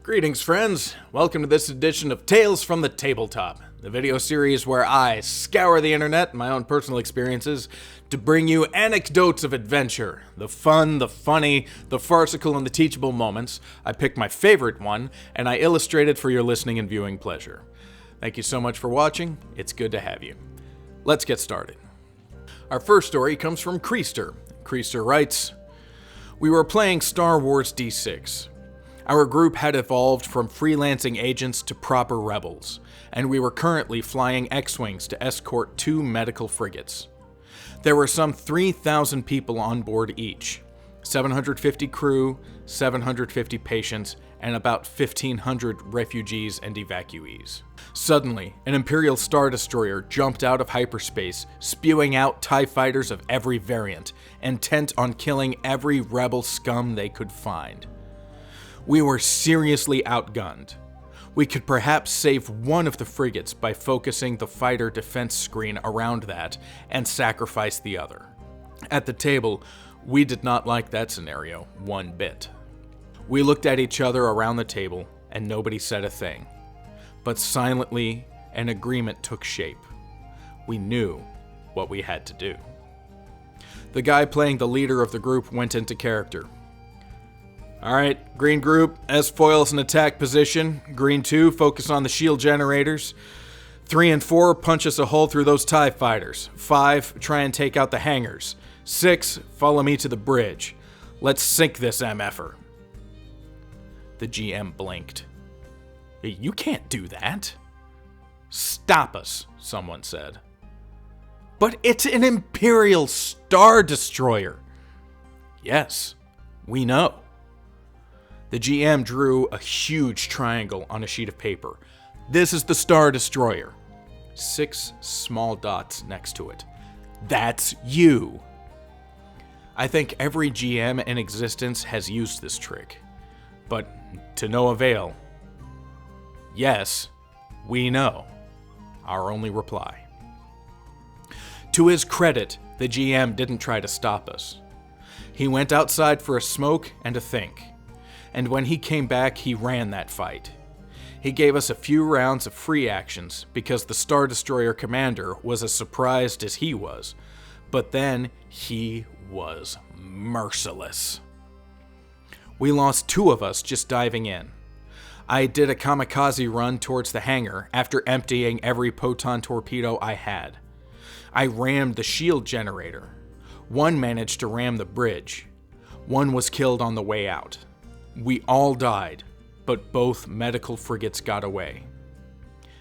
Greetings, friends! Welcome to this edition of Tales from the Tabletop, the video series where I scour the internet and my own personal experiences to bring you anecdotes of adventure, the fun, the funny, the farcical, and the teachable moments. I pick my favorite one, and I illustrate it for your listening and viewing pleasure. Thank you so much for watching. It's good to have you. Let's get started. Our first story comes from Creaster. Creaster writes, "We were playing Star Wars D6. Our group had evolved from freelancing agents to proper rebels, and we were currently flying X-Wings to escort 2 medical frigates. There were some 3,000 people on board each, 750 crew, 750 patients, and about 1,500 refugees and evacuees. Suddenly, an Imperial Star Destroyer jumped out of hyperspace, spewing out TIE fighters of every variant, intent on killing every rebel scum they could find. We were seriously outgunned. We could perhaps save one of the frigates by focusing the fighter defense screen around that and sacrifice the other. At the table, we did not like that scenario one bit. We looked at each other around the table and nobody said a thing. But silently, an agreement took shape. We knew what we had to do. The guy playing the leader of the group went into character. Alright, green group, S-foils in attack position. Green 2, focus on the shield generators. 3 and 4, punch us a hole through those TIE fighters. 5, try and take out the hangars. 6, follow me to the bridge. Let's sink this MF'er. The GM blinked. You can't do that. Stop us, someone said. But it's an Imperial Star Destroyer. Yes, we know. The GM drew a huge triangle on a sheet of paper. This is the Star Destroyer. 6 small dots next to it. That's you. I think every GM in existence has used this trick, but to no avail. Yes, we know. Our only reply. To his credit, the GM didn't try to stop us. He went outside for a smoke and a think. And when he came back, he ran that fight. He gave us a few rounds of free actions because the Star Destroyer commander was as surprised as he was. But then he was merciless. We lost 2 of us just diving in. I did a kamikaze run towards the hangar after emptying every proton torpedo I had. I rammed the shield generator. 1 managed to ram the bridge. 1 was killed on the way out. We all died, but both medical frigates got away.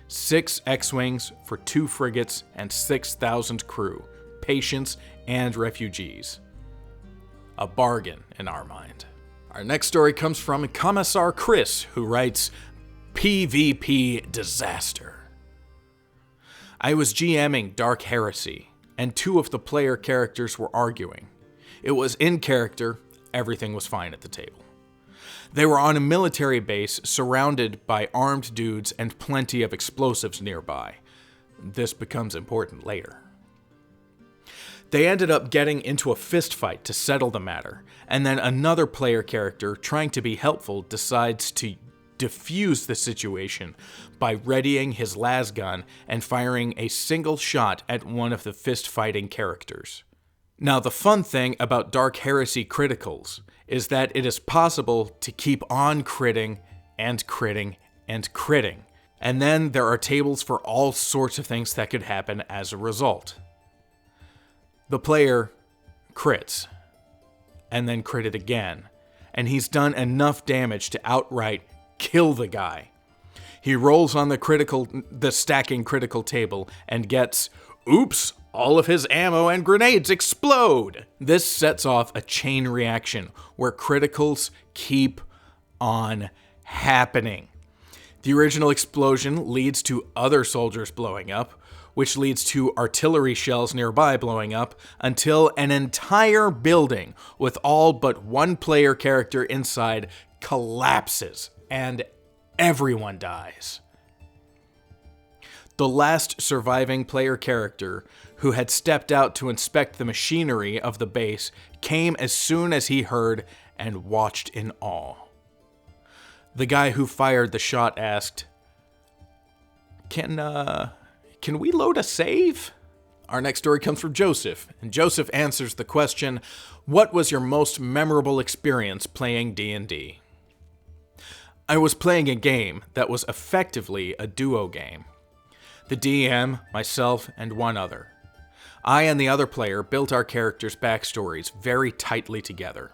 6 X-Wings for 2 frigates and 6,000 crew, patients, and refugees. A bargain in our mind. Our next story comes from Commissar Chris, who writes, PvP Disaster. I was GMing Dark Heresy, and 2 of the player characters were arguing. It was in character, everything was fine at the table. They were on a military base surrounded by armed dudes and plenty of explosives nearby. This becomes important later. They ended up getting into a fist fight to settle the matter, and then another player character, trying to be helpful, decides to defuse the situation by readying his lasgun and firing a single shot at one of the fist-fighting characters. Now, the fun thing about Dark Heresy criticals is that it is possible to keep on critting and critting and critting. And then there are tables for all sorts of things that could happen as a result. The player crits, and then critted again, and he's done enough damage to outright kill the guy. He rolls on the stacking critical table and gets, oops, all of his ammo and grenades explode. This sets off a chain reaction where criticals keep on happening. The original explosion leads to other soldiers blowing up, which leads to artillery shells nearby blowing up, until an entire building with all but 1 player character inside collapses and everyone dies. The last surviving player character, who had stepped out to inspect the machinery of the base, came as soon as he heard and watched in awe. The guy who fired the shot asked, Can we load a save? Our next story comes from Joseph, and Joseph answers the question, what was your most memorable experience playing D&D? I was playing a game that was effectively a duo game. The DM, myself, and one other. I and the other player built our characters' backstories very tightly together.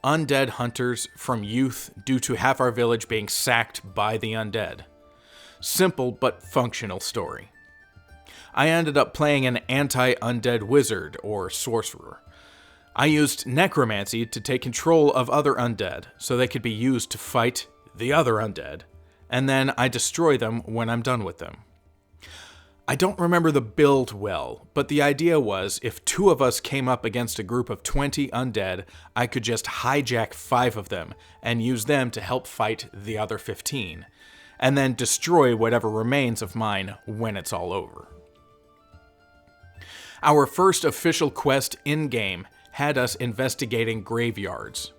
Undead hunters from youth due to half our village being sacked by the undead. Simple but functional story. I ended up playing an anti-undead wizard or sorcerer. I used necromancy to take control of other undead so they could be used to fight the other undead, and then I destroy them when I'm done with them. I don't remember the build well, but the idea was if 2 of us came up against a group of 20 undead, I could just hijack 5 of them and use them to help fight the other 15, and then destroy whatever remains of mine when it's all over. Our first official quest in-game had us investigating graveyards.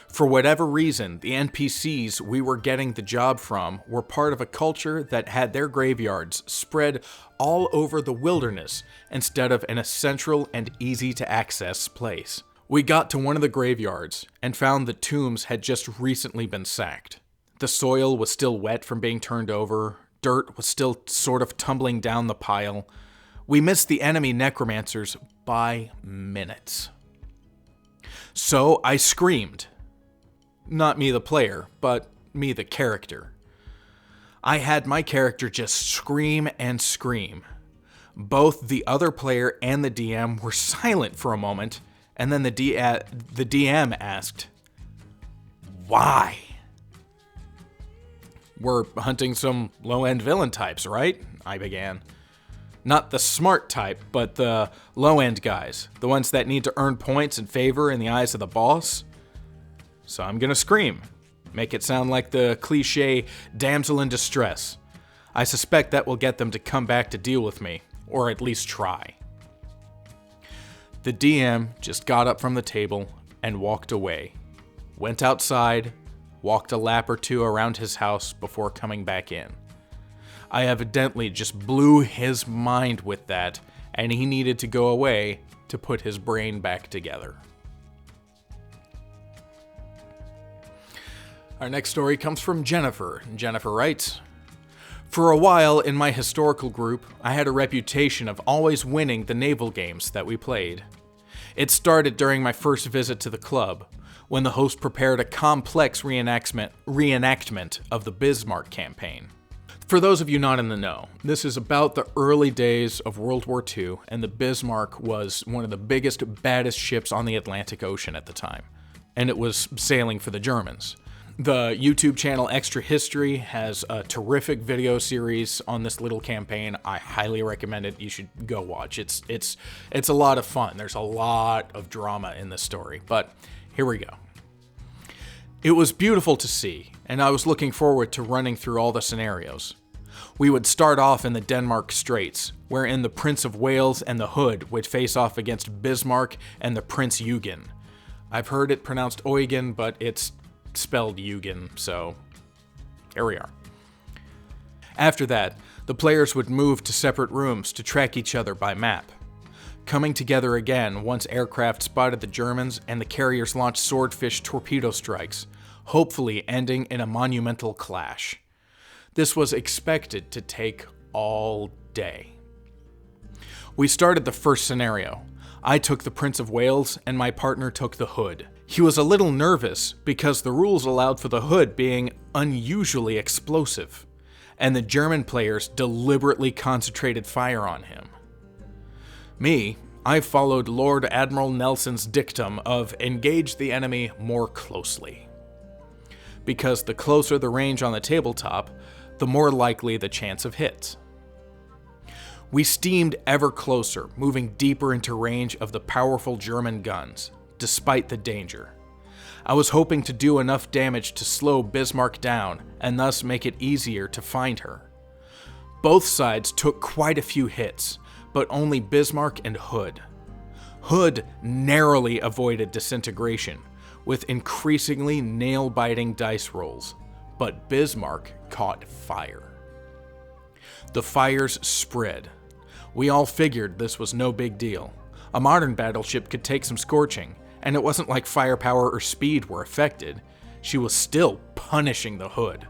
For whatever reason, the NPCs we were getting the job from were part of a culture that had their graveyards spread all over the wilderness instead of in a central and easy-to-access place. We got to one of the graveyards and found the tombs had just recently been sacked. The soil was still wet from being turned over, dirt was still sort of tumbling down the pile. We missed the enemy necromancers by minutes. So I screamed. Not me the player, but me the character. I had my character just scream and scream. Both the other player and the DM were silent for a moment, and then the DM asked, "Why?" "We're hunting some low-end villain types, right?" I began. Not the smart type, but the low-end guys. The ones that need to earn points and favor in the eyes of the boss. So I'm gonna scream. Make it sound like the cliche damsel in distress. I suspect that will get them to come back to deal with me, or at least try. The DM just got up from the table and walked away. Went outside, walked a lap or 2 around his house before coming back in. I evidently just blew his mind with that, and he needed to go away to put his brain back together. Our next story comes from Jennifer. Jennifer writes, "For a while in my historical group, I had a reputation of always winning the naval games that we played. It started during my first visit to the club, when the host prepared a complex reenactment of the Bismarck campaign. For those of you not in the know, this is about the early days of World War II, and the Bismarck was one of the biggest, baddest ships on the Atlantic Ocean at the time, and it was sailing for the Germans. The YouTube channel Extra History has a terrific video series on this little campaign. I highly recommend it. You should go watch. It's a lot of fun. There's a lot of drama in this story, but here we go. It was beautiful to see, and I was looking forward to running through all the scenarios. We would start off in the Denmark Straits, wherein the Prince of Wales and the Hood would face off against Bismarck and the Prince Eugen. I've heard it pronounced Eugen, but it's spelled Eugen, so here we are. After that, the players would move to separate rooms to track each other by map. Coming together again once aircraft spotted the Germans and the carriers launched swordfish torpedo strikes, hopefully ending in a monumental clash. This was expected to take all day. We started the first scenario. I took the Prince of Wales and my partner took the Hood. He was a little nervous because the rules allowed for the Hood being unusually explosive, and the German players deliberately concentrated fire on him. Me, I followed Lord Admiral Nelson's dictum of engage the enemy more closely. Because the closer the range on the tabletop, the more likely the chance of hits. We steamed ever closer, moving deeper into range of the powerful German guns, despite the danger. I was hoping to do enough damage to slow Bismarck down and thus make it easier to find her. Both sides took quite a few hits, but only Bismarck and Hood. Hood narrowly avoided disintegration, with increasingly nail-biting dice rolls, but Bismarck caught fire. The fires spread. We all figured this was no big deal. A modern battleship could take some scorching, and it wasn't like firepower or speed were affected. She was still punishing the hood.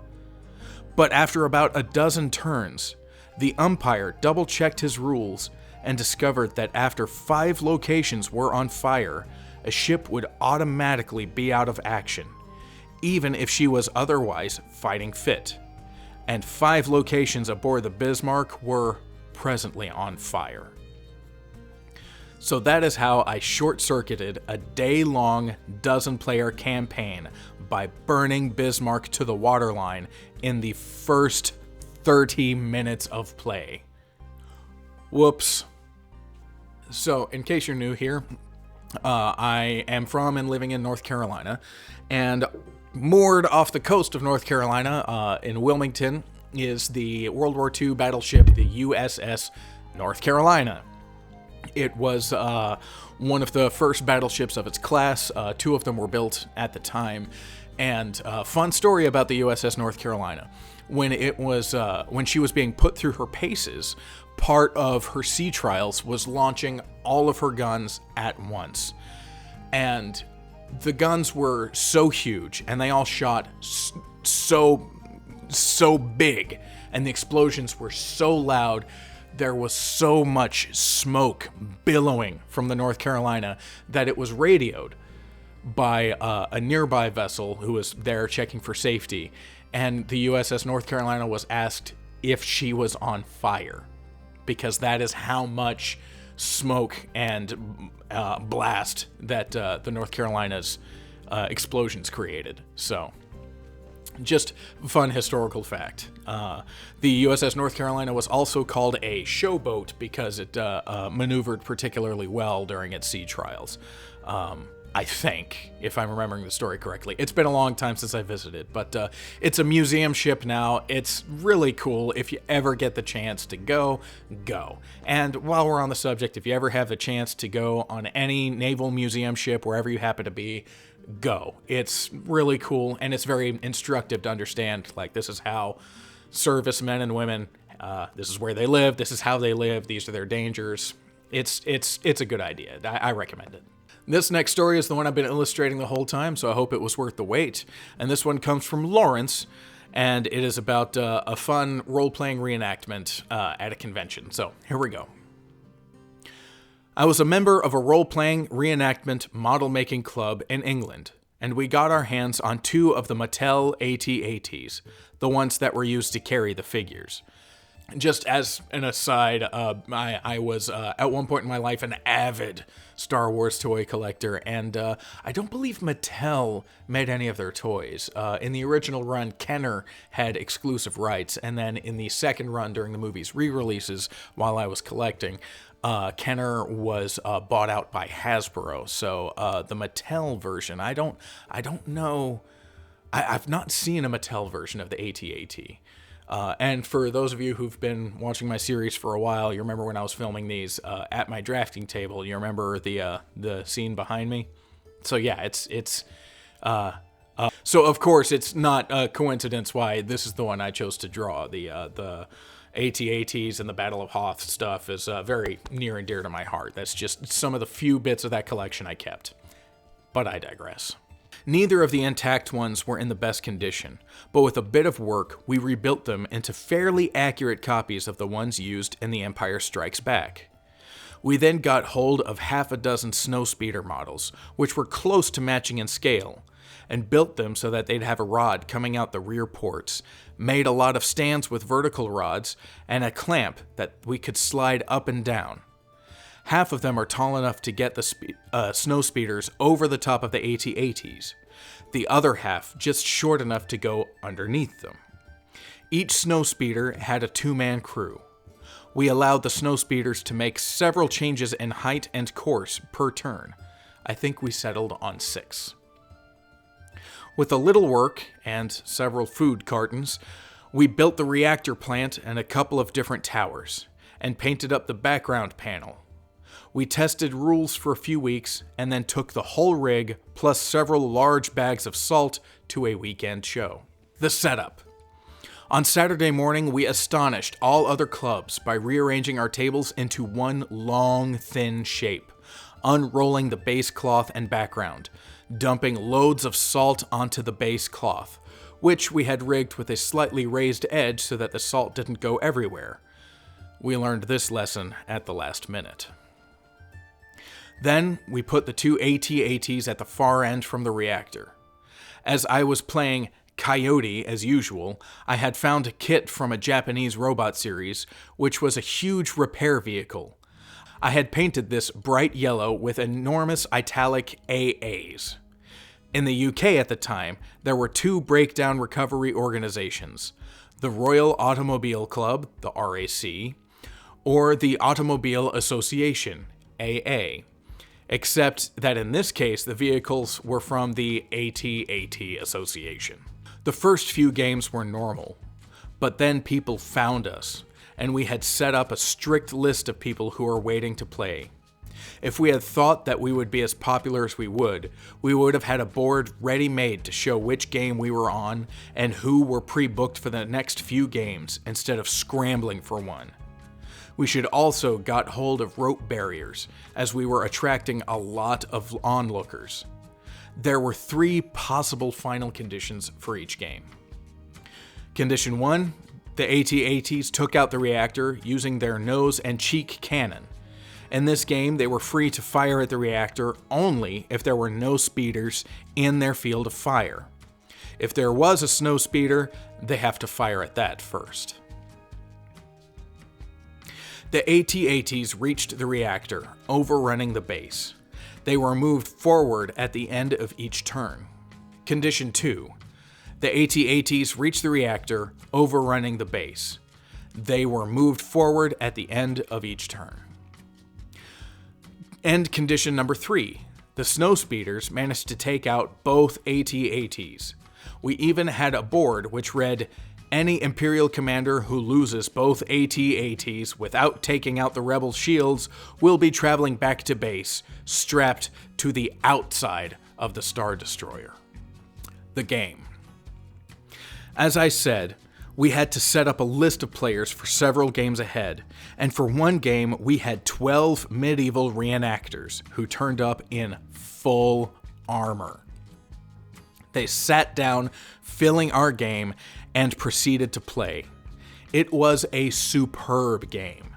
But after about a dozen turns, the umpire double-checked his rules and discovered that after 5 locations were on fire, a ship would automatically be out of action, even if she was otherwise fighting fit. And 5 locations aboard the Bismarck were presently on fire. So that is how I short-circuited a day-long dozen-player campaign by burning Bismarck to the waterline in the first 30 minutes of play. Whoops. So, in case you're new here, I am from and living in North Carolina, and moored off the coast of North Carolina in Wilmington is the World War II battleship, the USS North Carolina. It was one of the first battleships of its class. 2 of them were built at the time. And fun story about the USS North Carolina. When she was being put through her paces, part of her sea trials was launching all of her guns at once. And the guns were so huge, and they all shot so big, and the explosions were so loud. There was so much smoke billowing from the North Carolina that it was radioed by a nearby vessel who was there checking for safety, and the USS North Carolina was asked if she was on fire, because that is how much smoke and blast that the North Carolina's explosions created. So, just fun historical fact. The USS North Carolina was also called a showboat because it maneuvered particularly well during its sea trials. I think, if I'm remembering the story correctly. It's been a long time since I visited, but it's a museum ship now. It's really cool. If you ever get the chance to go, go. And while we're on the subject, if you ever have the chance to go on any naval museum ship, wherever you happen to be, go. It's really cool, and it's very instructive to understand, like, this is how servicemen and women, this is where they live, this is how they live, these are their dangers. It's a good idea. I recommend it. This next story is the one I've been illustrating the whole time, so I hope it was worth the wait. And this one comes from Lawrence, and it is about a fun role-playing reenactment at a convention. So here we go. I was a member of a role-playing reenactment model-making club in England, and we got our hands on 2 of the Mattel AT-ATs, the ones that were used to carry the figures. Just as an aside, I was at one point in my life an avid Star Wars toy collector, and I don't believe Mattel made any of their toys. In the original run, Kenner had exclusive rights, and then in the second run during the movie's re-releases, while I was collecting, Kenner was bought out by Hasbro. So the Mattel version, I don't know. I've not seen a Mattel version of the AT-AT. And for those of you who've been watching my series for a while, you remember when I was filming these at my drafting table. You remember the scene behind me? So yeah, so of course it's not a coincidence why this is the one I chose to draw. The AT-ATs and the Battle of Hoth stuff is very near and dear to my heart. That's just some of the few bits of that collection I kept. But I digress. Neither of the intact ones were in the best condition, but with a bit of work, we rebuilt them into fairly accurate copies of the ones used in The Empire Strikes Back. We then got hold of half a dozen snowspeeder models, which were close to matching in scale, and built them so that they'd have a rod coming out the rear ports, made a lot of stands with vertical rods, and a clamp that we could slide up and down. Half of them are tall enough to get the snow speeders over the top of the AT-ATs. The other half just short enough to go underneath them. Each snow speeder had a 2-man crew. We allowed the snow speeders to make several changes in height and course per turn. I think we settled on 6. With a little work and several food cartons, we built the reactor plant and a couple of different towers, and painted up the background panel. We tested rules for a few weeks, and then took the whole rig, plus several large bags of salt, to a weekend show. The setup. On Saturday morning, we astonished all other clubs by rearranging our tables into one long, thin shape, unrolling the base cloth and background, dumping loads of salt onto the base cloth, which we had rigged with a slightly raised edge so that the salt didn't go everywhere. We learned this lesson at the last minute. Then, we put the two AT-ATs at the far end from the reactor. As I was playing Coyote, as usual, I had found a kit from a Japanese robot series, which was a huge repair vehicle. I had painted this bright yellow with enormous italic AAs. In the UK at the time, there were two breakdown recovery organizations, the Royal Automobile Club, the RAC, or the Automobile Association, AA, except that in this case the vehicles were from the AT-AT Association. The first few games were normal, but then people found us, and we had set up a strict list of people who were waiting to play. If we had thought that we would be as popular as we would have had a board ready-made to show which game we were on and who were pre-booked for the next few games instead of scrambling for one. We should also got hold of rope barriers, as we were attracting a lot of onlookers. There were 3 possible final conditions for each game. Condition 1, the AT-ATs took out the reactor using their nose and cheek cannon. In this game, they were free to fire at the reactor only if there were no speeders in their field of fire. If there was a snow speeder, they have to fire at that first. The AT-ATs reached the reactor, overrunning the base. They were moved forward at the end of each turn. Condition 2. The AT-ATs reached the reactor, overrunning the base. They were moved forward at the end of each turn. And condition number 3. The snow speeders managed to take out both AT-ATs. We even had a board which read, "Any Imperial commander who loses both AT-ATs without taking out the rebel shields will be traveling back to base, strapped to the outside of the Star Destroyer." The game. As I said, we had to set up a list of players for several games ahead, and for one game we had 12 medieval reenactors who turned up in full armor. They sat down, filling our game, and proceeded to play. It was a superb game.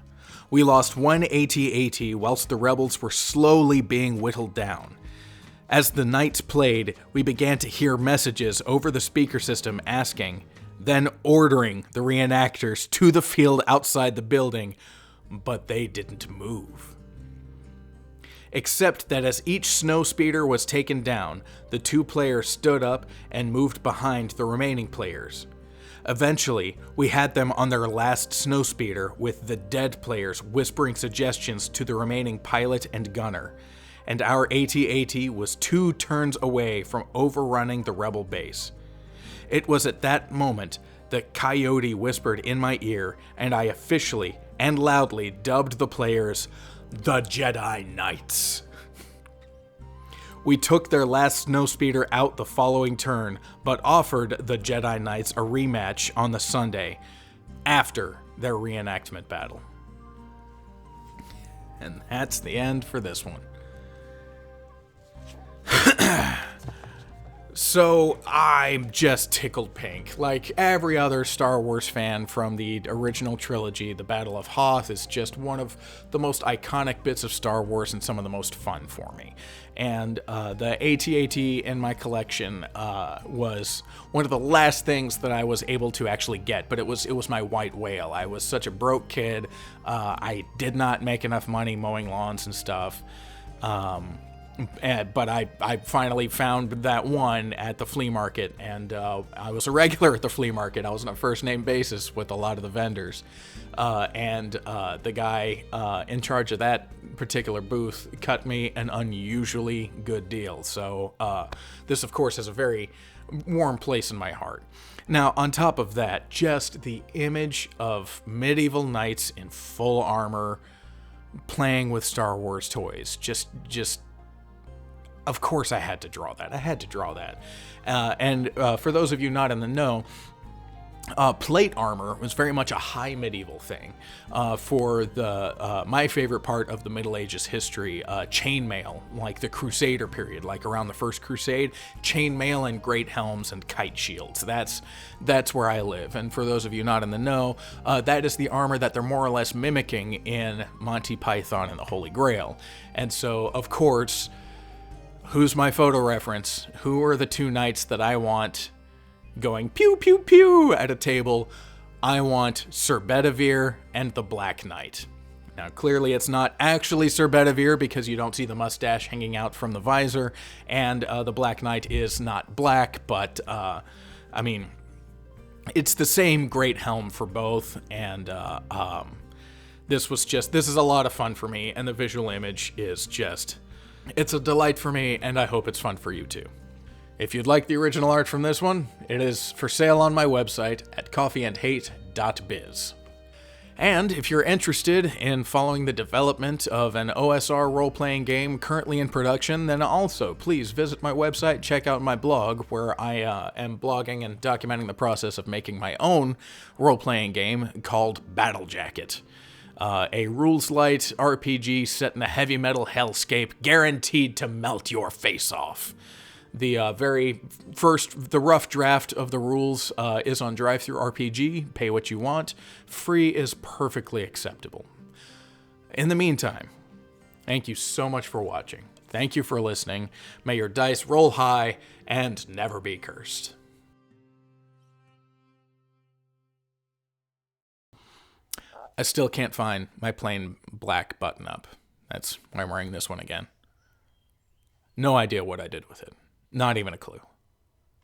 We lost one AT-AT whilst the rebels were slowly being whittled down. As the knights played, we began to hear messages over the speaker system asking, then ordering the reenactors to the field outside the building, but they didn't move. Except that as each snow speeder was taken down, the 2 players stood up and moved behind the remaining players. Eventually, we had them on their last snowspeeder with the dead players whispering suggestions to the remaining pilot and gunner, and our AT-AT was 2 turns away from overrunning the rebel base. It was at that moment that Coyote whispered in my ear, and I officially and loudly dubbed the players the Jedi Knights. We took their last snowspeeder out the following turn, but offered the Jedi Knights a rematch on the Sunday, after their reenactment battle. And that's the end for this one. So I'm just tickled pink. Like every other Star Wars fan from the original trilogy, the Battle of Hoth is just one of the most iconic bits of Star Wars and some of the most fun for me. And the AT-AT in my collection was one of the last things that I was able to actually get, but it was my white whale. I was such a broke kid. I did not make enough money mowing lawns and stuff. But I finally found that one at the flea market, and I was a regular at the flea market. I was on a first-name basis with a lot of the vendors. And the guy in charge of that particular booth cut me an unusually good deal. So this, of course, has a very warm place in my heart. Now, on top of that, just the image of medieval knights in full armor playing with Star Wars toys. Just of course I had to draw that. I had to draw that. And for those of you not in the know, plate armor was very much a high medieval thing. For the my favorite part of the Middle Ages history, chainmail, like the Crusader period, like around the First Crusade, chainmail and great helms and kite shields. That's where I live. And for those of you not in the know, that is the armor that they're more or less mimicking in Monty Python and the Holy Grail. And so, of course, who's my photo reference? Who are the two knights that I want going pew pew pew at a table? I want Sir Bedivere and the Black Knight. Now, clearly it's not actually Sir Bedivere because you don't see the mustache hanging out from the visor, and the Black Knight is not black, but, I mean, it's the same great helm for both, and this is a lot of fun for me, and the visual image is just, it's a delight for me, and I hope it's fun for you too. If you'd like the original art from this one, it is for sale on my website at coffeeandhate.biz. And if you're interested in following the development of an OSR role-playing game currently in production, then also please visit my website, check out my blog, where I am blogging and documenting the process of making my own role-playing game called Battle Jacket. A rules-light RPG set in the heavy metal hellscape, guaranteed to melt your face off. The very first, the rough draft of the rules is on DriveThruRPG. Pay what you want. Free is perfectly acceptable. In the meantime, thank you so much for watching. Thank you for listening. May your dice roll high and never be cursed. I still can't find my plain black button-up. That's why I'm wearing this one again. No idea what I did with it. Not even a clue.